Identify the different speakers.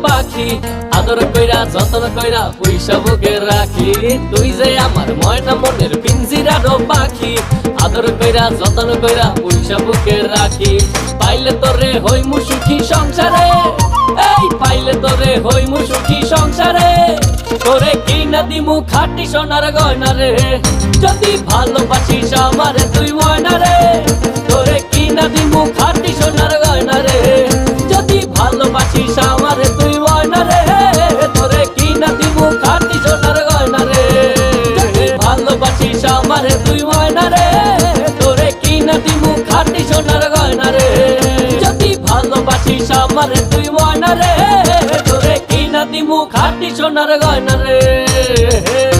Speaker 1: পাখি আদর কইরা যতন কইরা পয়সা বুকে রাখি তুই যে আমার ময়না মনের পিঞ্জিরারও পাখি আদর কইরা যতন কইরা পয়সা বুকে রাখি পাইলে তোরে হইমু সুখী সংসারে এই পাইলে তোরে হইমু সুখী সংসারে তোরে কিনা দিমু খাঁটি সোনার গয়না রে যদি ভালোবাসিস আমারে তুই ময়না রে তোরে কিনা দিমু খাঁটি সোনার গয়না রে যদি ভালোবাসিস আমারে তুই ময়না রে তোরে কিনা দিমু খাঁটি সোনার গয়না রে যদি ভালোবাসিস আমারে তুই ময়না রে তোরে কিনা দিমু খাঁটি সোনার গয়না রে যদি ভালোবাসিস আমারে তুই ময়না রে তোরে কিনা দিমু খাঁটি সোনার গয়না রে